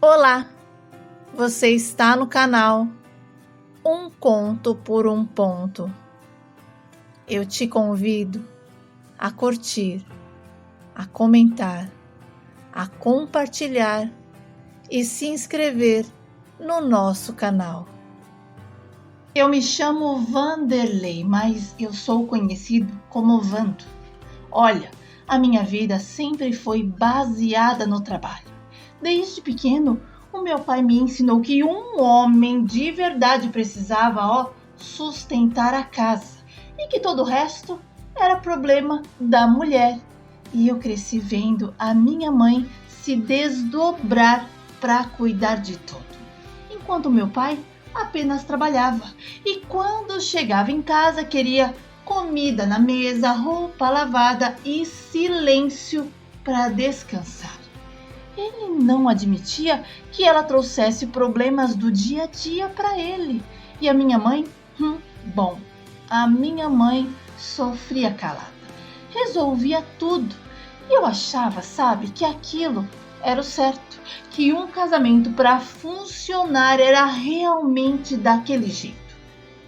Olá, você está no canal Um Conto por um Ponto. Eu te convido a curtir, a comentar, a compartilhar e se inscrever no nosso canal. Eu me chamo Vanderlei, mas eu sou conhecido como Vando. Olha, a minha vida sempre foi baseada no trabalho. Desde pequeno, o meu pai me ensinou que um homem de verdade precisava sustentar a casa e que todo o resto era problema da mulher. E eu cresci vendo a minha mãe se desdobrar para cuidar de tudo, enquanto meu pai apenas trabalhava. E quando chegava em casa, queria comida na mesa, roupa lavada e silêncio para descansar. Ele não admitia que ela trouxesse problemas do dia a dia para ele. E a minha mãe? A minha mãe sofria calada. Resolvia tudo. E eu achava, que aquilo era o certo. Que um casamento para funcionar era realmente daquele jeito.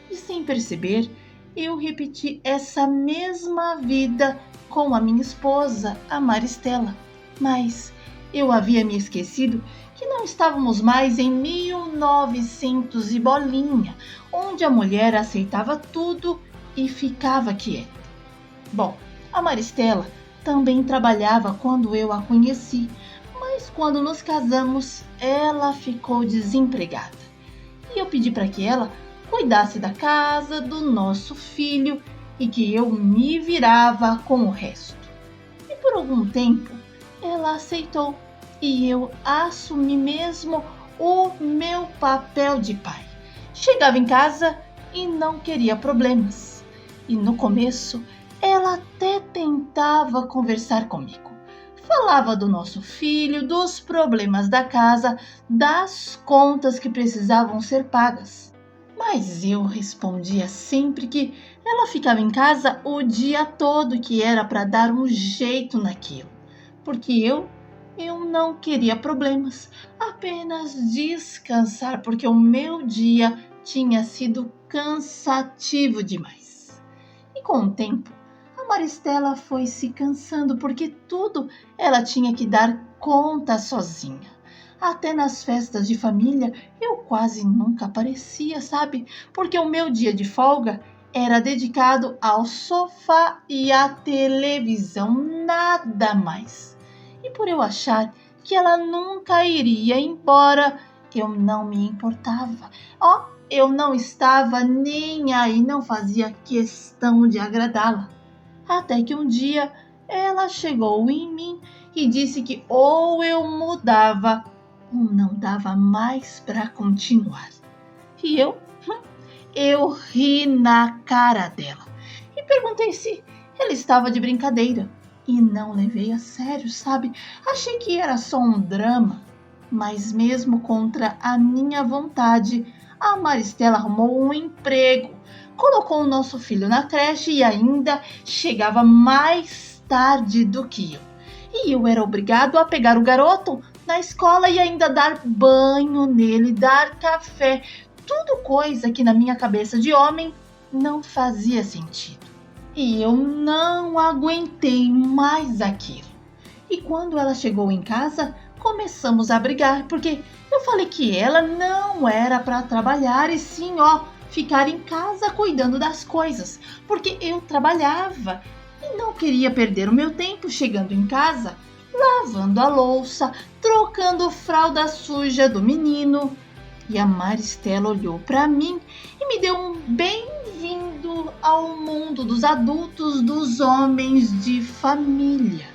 E sem perceber, eu repeti essa mesma vida com a minha esposa, a Maristela. Mas eu havia me esquecido que não estávamos mais em 1900 e bolinha, onde a mulher aceitava tudo e ficava quieta. Bom, a Maristela também trabalhava quando eu a conheci, mas quando nos casamos, ela ficou desempregada. E eu pedi para que ela cuidasse da casa, do nosso filho e que eu me virava com o resto. E por algum tempo, ela aceitou. E eu assumi mesmo o meu papel de pai. Chegava em casa e não queria problemas. E no começo, ela até tentava conversar comigo. Falava do nosso filho, dos problemas da casa, das contas que precisavam ser pagas. Mas eu respondia sempre que ela ficava em casa o dia todo, que era para dar um jeito naquilo. Porque eu não queria problemas, apenas descansar, porque o meu dia tinha sido cansativo demais. E com o tempo, a Maristela foi se cansando, porque tudo ela tinha que dar conta sozinha. Até nas festas de família, eu quase nunca aparecia, porque o meu dia de folga era dedicado ao sofá e à televisão, nada mais. E por eu achar que ela nunca iria embora, eu não me importava. Eu não estava nem aí, não fazia questão de agradá-la. Até que um dia ela chegou em mim e disse que ou eu mudava ou não dava mais para continuar. E eu ri na cara dela e perguntei se ela estava de brincadeira. E não levei a sério, Achei que era só um drama. Mas mesmo contra a minha vontade, a Maristela arrumou um emprego, colocou o nosso filho na creche e ainda chegava mais tarde do que eu. E eu era obrigado a pegar o garoto na escola e ainda dar banho nele, dar café. Tudo coisa que na minha cabeça de homem não fazia sentido. E eu não aguentei mais aquilo. E quando ela chegou em casa, começamos a brigar, porque eu falei que ela não era para trabalhar e sim, ficar em casa cuidando das coisas, porque eu trabalhava e não queria perder o meu tempo chegando em casa, lavando a louça, trocando fralda suja do menino. E a Maristela olhou para mim e me deu um bem-vindo ao mundo dos adultos, dos homens de família.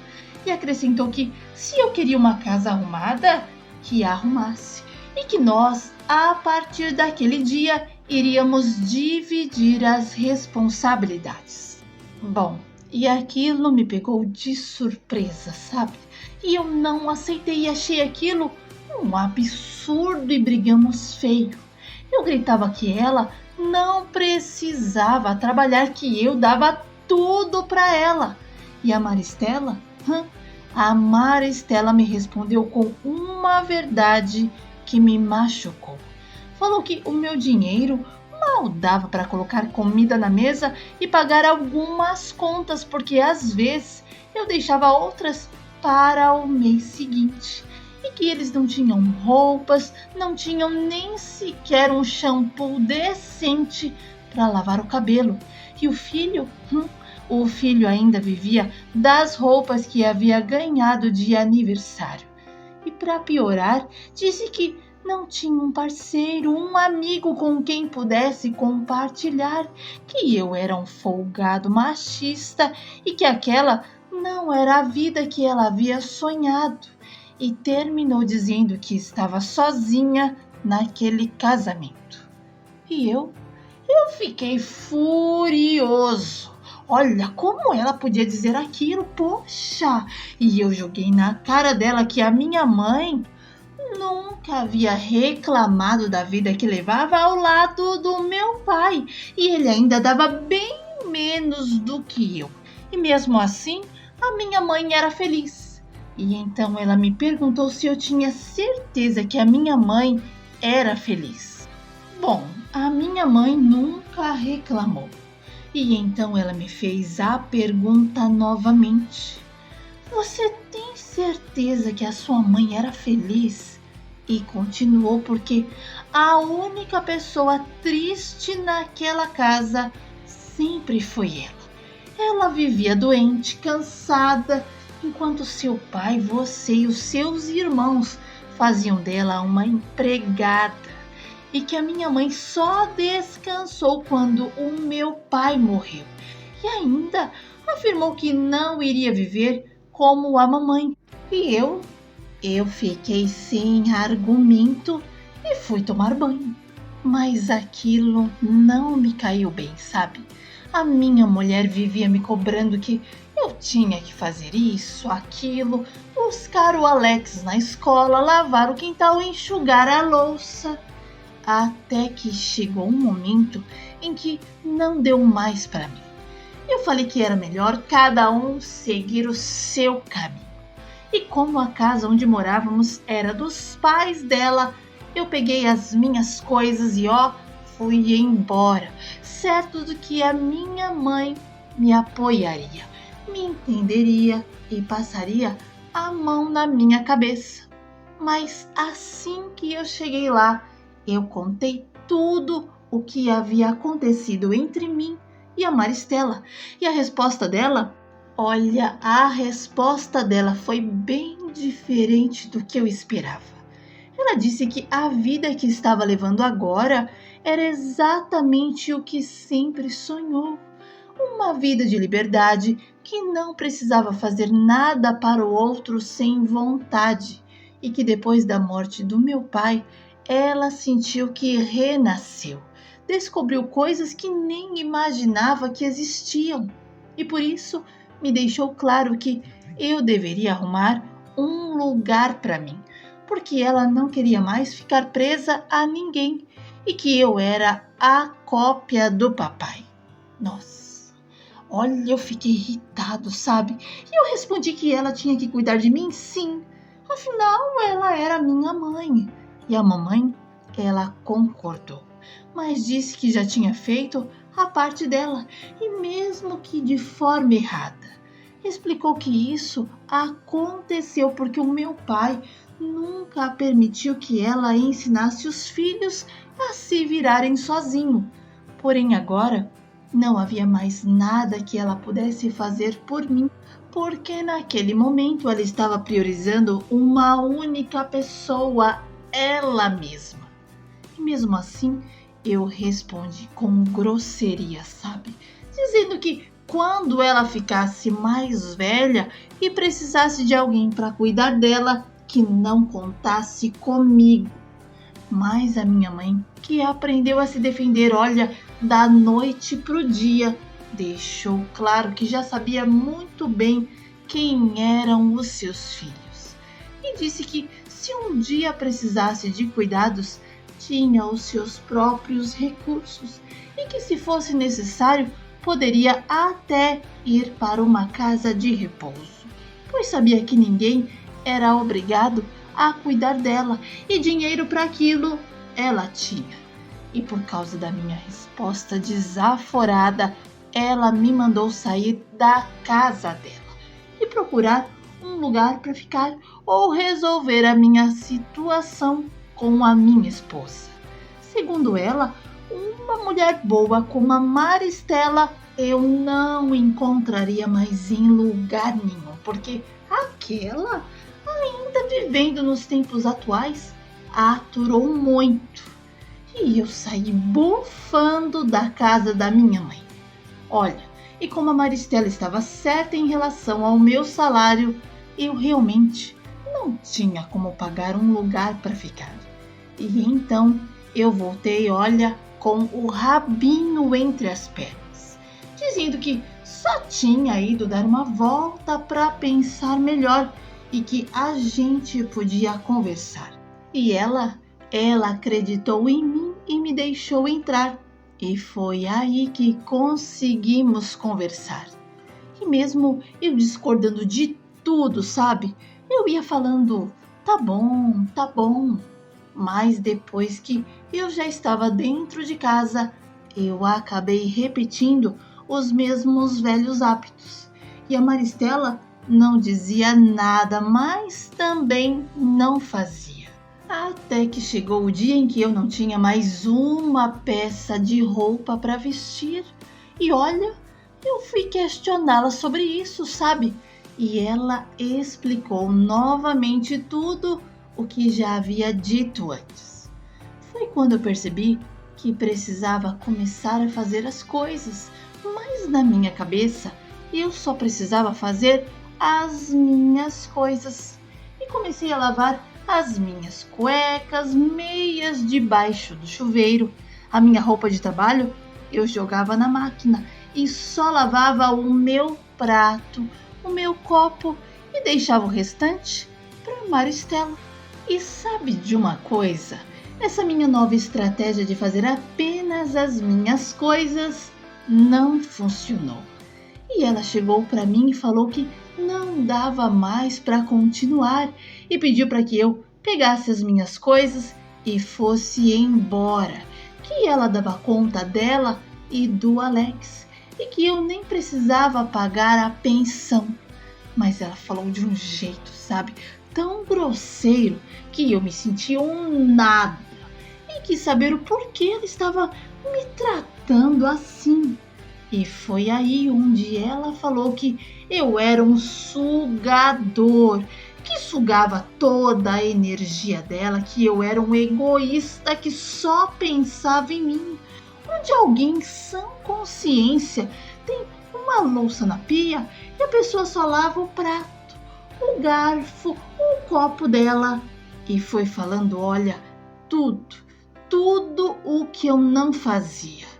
E acrescentou que se eu queria uma casa arrumada, que a arrumasse. E que nós, a partir daquele dia, iríamos dividir as responsabilidades. Bom, e aquilo me pegou de surpresa, E eu não aceitei e achei aquilo um absurdo e brigamos feio. Eu gritava que ela não precisava trabalhar, que eu dava tudo para ela. E a Maristela? A Maristela me respondeu com um uma verdade que me machucou. Falou que o meu dinheiro mal dava para colocar comida na mesa e pagar algumas contas, porque às vezes eu deixava outras para o mês seguinte. E que eles não tinham roupas, não tinham nem sequer um shampoo decente para lavar o cabelo. E o filho ainda vivia das roupas que havia ganhado de aniversário. E para piorar, disse que não tinha um parceiro, um amigo com quem pudesse compartilhar, que eu era um folgado machista e que aquela não era a vida que ela havia sonhado. E terminou dizendo que estava sozinha naquele casamento. E eu fiquei furioso. Olha, como ela podia dizer aquilo, poxa! E eu joguei na cara dela que a minha mãe nunca havia reclamado da vida que levava ao lado do meu pai. E ele ainda dava bem menos do que eu. E mesmo assim, a minha mãe era feliz. E então ela me perguntou se eu tinha certeza que a minha mãe era feliz. Bom, a minha mãe nunca reclamou. E então ela me fez a pergunta novamente. Você tem certeza que a sua mãe era feliz? E continuou porque a única pessoa triste naquela casa sempre foi ela. Ela vivia doente, cansada, enquanto seu pai, você e os seus irmãos faziam dela uma empregada, e que a minha mãe só descansou quando o meu pai morreu. E ainda afirmou que não iria viver como a mamãe. E eu fiquei sem argumento e fui tomar banho. Mas aquilo não me caiu bem, sabe? A minha mulher vivia me cobrando que eu tinha que fazer isso, aquilo, buscar o Alex na escola, lavar o quintal e enxugar a louça. Até que chegou um momento em que não deu mais para mim. Eu falei que era melhor cada um seguir o seu caminho. E como a casa onde morávamos era dos pais dela, eu peguei as minhas coisas e fui embora, certo de que a minha mãe me apoiaria, me entenderia e passaria a mão na minha cabeça. Mas assim que eu cheguei lá, eu contei tudo o que havia acontecido entre mim e a Maristela. E a resposta dela? Olha, a resposta dela foi bem diferente do que eu esperava. Ela disse que a vida que estava levando agora era exatamente o que sempre sonhou. Uma vida de liberdade que não precisava fazer nada para o outro sem vontade. E que depois da morte do meu pai, ela sentiu que renasceu. Descobriu coisas que nem imaginava que existiam. E por isso me deixou claro que eu deveria arrumar um lugar para mim, porque ela não queria mais ficar presa a ninguém e que eu era a cópia do papai. Nossa, olha, eu fiquei irritado, sabe? E eu respondi que ela tinha que cuidar de mim, sim. Afinal, ela era minha mãe. E a mamãe, ela concordou, mas disse que já tinha feito a parte dela, e mesmo que de forma errada. Explicou que isso aconteceu porque o meu pai nunca permitiu que ela ensinasse os filhos a se virarem sozinhos. Porém agora não havia mais nada que ela pudesse fazer por mim, porque naquele momento ela estava priorizando uma única pessoa, ela mesma. E mesmo assim, eu respondi com grosseria, sabe? Dizendo que quando ela ficasse mais velha e precisasse de alguém para cuidar dela, que não contasse comigo. Mas a minha mãe, que aprendeu a se defender, olha, da noite pro dia, deixou claro que já sabia muito bem quem eram os seus filhos. E disse que se um dia precisasse de cuidados, tinha os seus próprios recursos e que se fosse necessário, poderia até ir para uma casa de repouso, pois sabia que ninguém era obrigado a cuidar dela e dinheiro para aquilo ela tinha. E por causa da minha resposta desaforada, ela me mandou sair da casa dela e procurar um lugar para ficar ou resolver a minha situação com a minha esposa. Segundo ela, uma mulher boa como a Maristela eu não encontraria mais em lugar nenhum, porque aquela, ainda vivendo nos tempos atuais, aturou muito. E eu saí bufando da casa da minha mãe. Olha, e como a Maristela estava certa em relação ao meu salário, eu realmente não tinha como pagar um lugar para ficar. E então eu voltei, olha, com o rabinho entre as pernas, dizendo que só tinha ido dar uma volta para pensar melhor e que a gente podia conversar. E ela acreditou em mim e me deixou entrar. E foi aí que conseguimos conversar. E mesmo eu discordando de tudo, sabe? Eu ia falando, tá bom, tá bom. Mas depois que eu já estava dentro de casa, eu acabei repetindo os mesmos velhos hábitos. E a Maristela não dizia nada, mas também não fazia. Até que chegou o dia em que eu não tinha mais uma peça de roupa para vestir. E olha, eu fui questioná-la sobre isso, sabe? E ela explicou novamente tudo o que já havia dito antes. Foi quando eu percebi que precisava começar a fazer as coisas, mas na minha cabeça eu só precisava fazer as minhas coisas. E comecei a lavar as minhas cuecas, meias debaixo do chuveiro. A minha roupa de trabalho eu jogava na máquina e só lavava o meu prato, o meu copo e deixava o restante para Maristela. E sabe de uma coisa? Essa minha nova estratégia de fazer apenas as minhas coisas não funcionou. E ela chegou para mim e falou que não dava mais para continuar e pediu para que eu pegasse as minhas coisas e fosse embora, que ela dava conta dela e do Alex e que eu nem precisava pagar a pensão. Mas ela falou de um jeito, sabe, tão grosseiro que eu me senti um nada e quis saber o porquê ela estava me tratando assim. E foi aí onde ela falou que eu era um sugador, que sugava toda a energia dela, que eu era um egoísta que só pensava em mim. Onde alguém sã consciência tem uma louça na pia e a pessoa só lava o prato, o garfo, o copo dela. E foi falando, olha, tudo o que eu não fazia.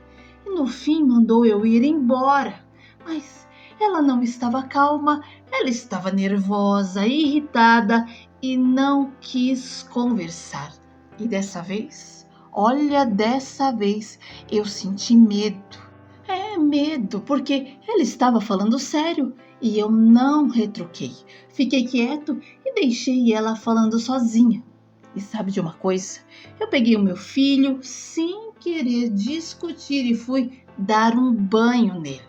No fim mandou eu ir embora, mas ela não estava calma, ela estava nervosa, irritada e não quis conversar. E dessa vez, olha, dessa vez eu senti medo. Medo, porque ela estava falando sério e eu não retruquei. Fiquei quieto e deixei ela falando sozinha. E sabe de uma coisa? Eu peguei o meu filho sem querer discutir e fui dar um banho nele.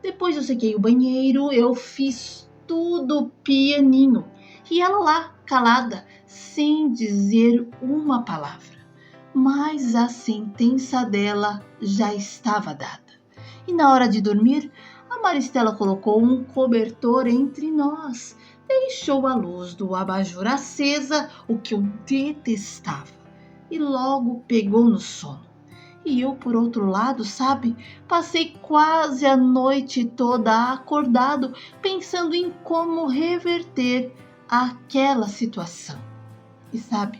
Depois eu sequei o banheiro, eu fiz tudo pianinho. E ela lá, calada, sem dizer uma palavra. Mas a sentença dela já estava dada. E na hora de dormir, a Maristela colocou um cobertor entre nós. Deixou a luz do abajur acesa, o que eu detestava, e logo pegou no sono. E eu, por outro lado, sabe, passei quase a noite toda acordado, pensando em como reverter aquela situação. E sabe,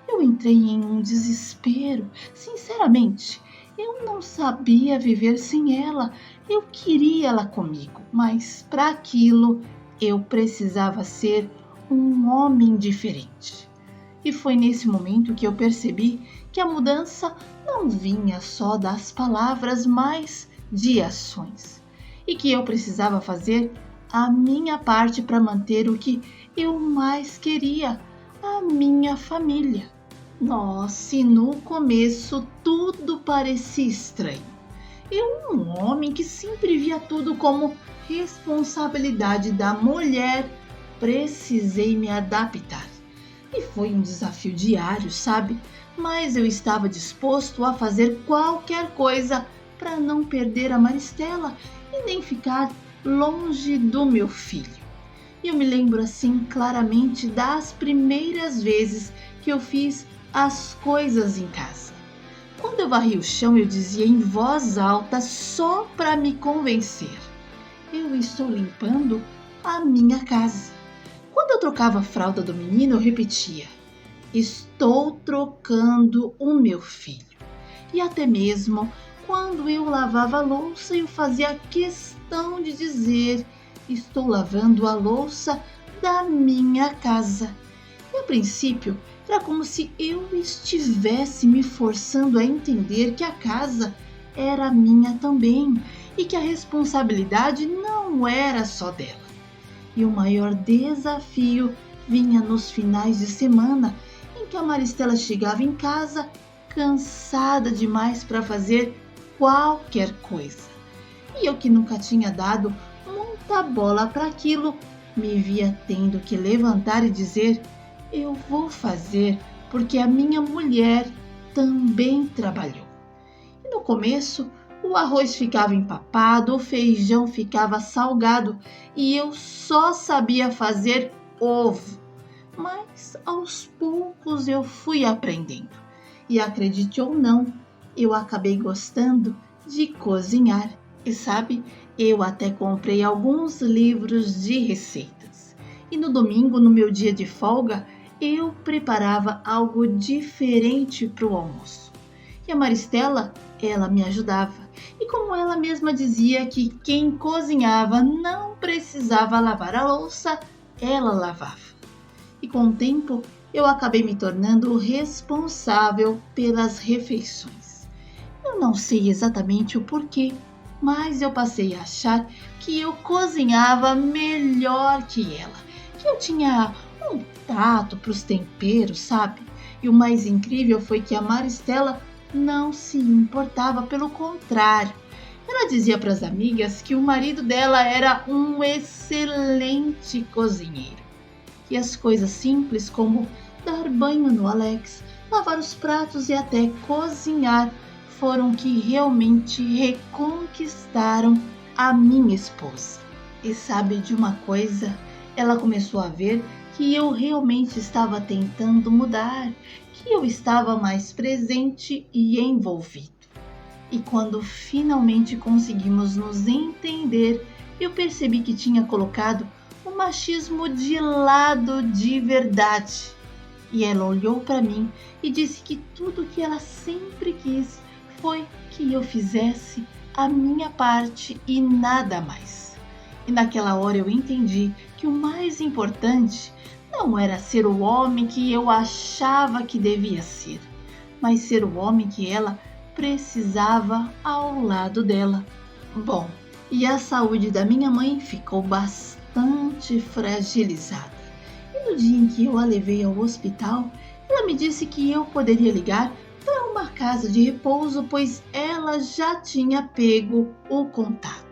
eu entrei em um desespero, sinceramente. Eu não sabia viver sem ela, eu queria ela comigo, mas para aquilo eu precisava ser um homem diferente. E foi nesse momento que eu percebi que a mudança não vinha só das palavras, mas de ações. E que eu precisava fazer a minha parte para manter o que eu mais queria, a minha família. Nossa, e no começo tudo parecia estranho. Eu, um homem que sempre via tudo como responsabilidade da mulher, precisei me adaptar. E foi um desafio diário, sabe? Mas eu estava disposto a fazer qualquer coisa para não perder a Maristela e nem ficar longe do meu filho. E eu me lembro assim claramente das primeiras vezes que eu fiz as coisas em casa. Quando eu varri o chão, eu dizia em voz alta só para me convencer: eu estou limpando a minha casa. Quando eu trocava a fralda do menino, eu repetia: estou trocando o meu filho. E até mesmo quando eu lavava a louça, eu fazia questão de dizer: estou lavando a louça da minha casa. E a princípio, era como se eu estivesse me forçando a entender que a casa era minha também e que a responsabilidade não era só dela. E o maior desafio vinha nos finais de semana, em que a Maristela chegava em casa cansada demais para fazer qualquer coisa. E eu, que nunca tinha dado muita bola para aquilo, me via tendo que levantar e dizer: eu vou fazer porque a minha mulher também trabalhou. E no começo, o arroz ficava empapado, o feijão ficava salgado e eu só sabia fazer ovo. Mas aos poucos eu fui aprendendo. E acredite ou não, eu acabei gostando de cozinhar. E sabe, eu até comprei alguns livros de receitas. E no domingo, no meu dia de folga, eu preparava algo diferente para o almoço. E a Maristela, ela me ajudava. E como ela mesma dizia que quem cozinhava não precisava lavar a louça, ela lavava. E com o tempo, eu acabei me tornando responsável pelas refeições. Eu não sei exatamente o porquê, mas eu passei a achar que eu cozinhava melhor que ela, que eu tinha um tato para os temperos, sabe? E o mais incrível foi que a Maristela não se importava, pelo contrário. Ela dizia para as amigas que o marido dela era um excelente cozinheiro. E as coisas simples como dar banho no Alex, lavar os pratos e até cozinhar foram que realmente reconquistaram a minha esposa. E sabe de uma coisa? Ela começou a ver que eu realmente estava tentando mudar, que eu estava mais presente e envolvido. E quando finalmente conseguimos nos entender, eu percebi que tinha colocado o machismo de lado de verdade. E ela olhou para mim e disse que tudo que ela sempre quis foi que eu fizesse a minha parte e nada mais. E naquela hora eu entendi que o mais importante não era ser o homem que eu achava que devia ser, mas ser o homem que ela precisava ao lado dela. Bom, e a saúde da minha mãe ficou bastante fragilizada. E no dia em que eu a levei ao hospital, ela me disse que eu poderia ligar para uma casa de repouso, pois ela já tinha pego o contato.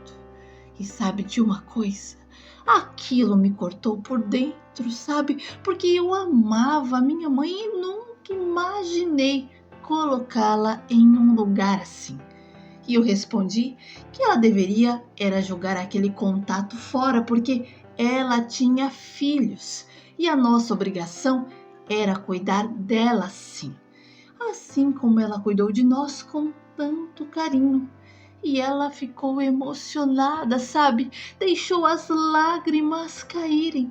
E sabe de uma coisa? Aquilo me cortou por dentro, sabe? Porque eu amava a minha mãe e nunca imaginei colocá-la em um lugar assim. E eu respondi que ela deveria era jogar aquele contato fora, porque ela tinha filhos e a nossa obrigação era cuidar dela sim, assim como ela cuidou de nós com tanto carinho. E ela ficou emocionada, sabe? Deixou as lágrimas caírem.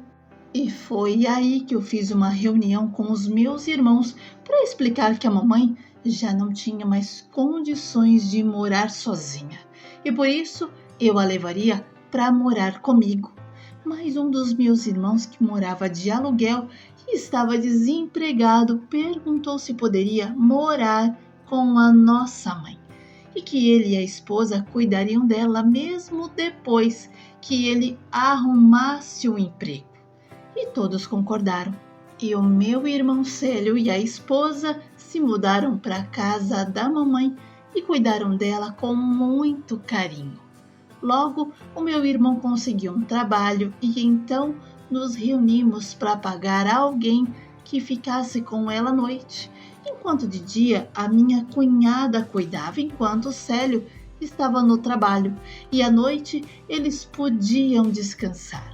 E foi aí que eu fiz uma reunião com os meus irmãos para explicar que a mamãe já não tinha mais condições de morar sozinha. E por isso eu a levaria para morar comigo. Mas um dos meus irmãos, que morava de aluguel e estava desempregado, perguntou se poderia morar com a nossa mãe e que ele e a esposa cuidariam dela mesmo depois que ele arrumasse um emprego. E todos concordaram. e o meu irmão Célio e a esposa se mudaram para a casa da mamãe e cuidaram dela com muito carinho. Logo, o meu irmão conseguiu um trabalho e então nos reunimos para pagar alguém que ficasse com ela à noite, enquanto de dia a minha cunhada cuidava enquanto o Célio estava no trabalho e à noite eles podiam descansar.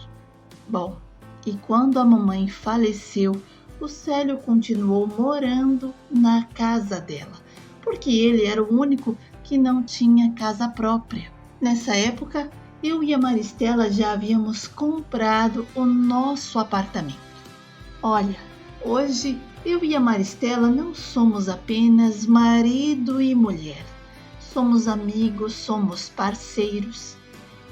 Bom, e quando a mamãe faleceu, o Célio continuou morando na casa dela, porque ele era o único que não tinha casa própria. Nessa época, eu e a Maristela já havíamos comprado o nosso apartamento. Olha, hoje eu e a Maristela não somos apenas marido e mulher. Somos amigos, somos parceiros.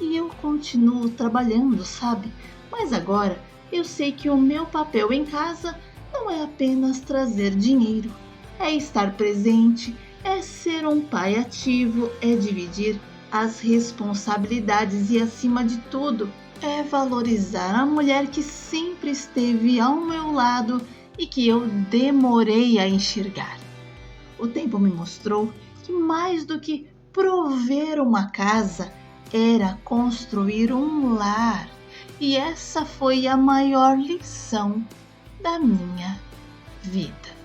E eu continuo trabalhando, sabe? Mas agora eu sei que o meu papel em casa não é apenas trazer dinheiro. É estar presente, é ser um pai ativo, é dividir as responsabilidades e, acima de tudo, é valorizar a mulher que sempre esteve ao meu lado e que eu demorei a enxergar. O tempo me mostrou que mais do que prover uma casa, era construir um lar. E essa foi a maior lição da minha vida.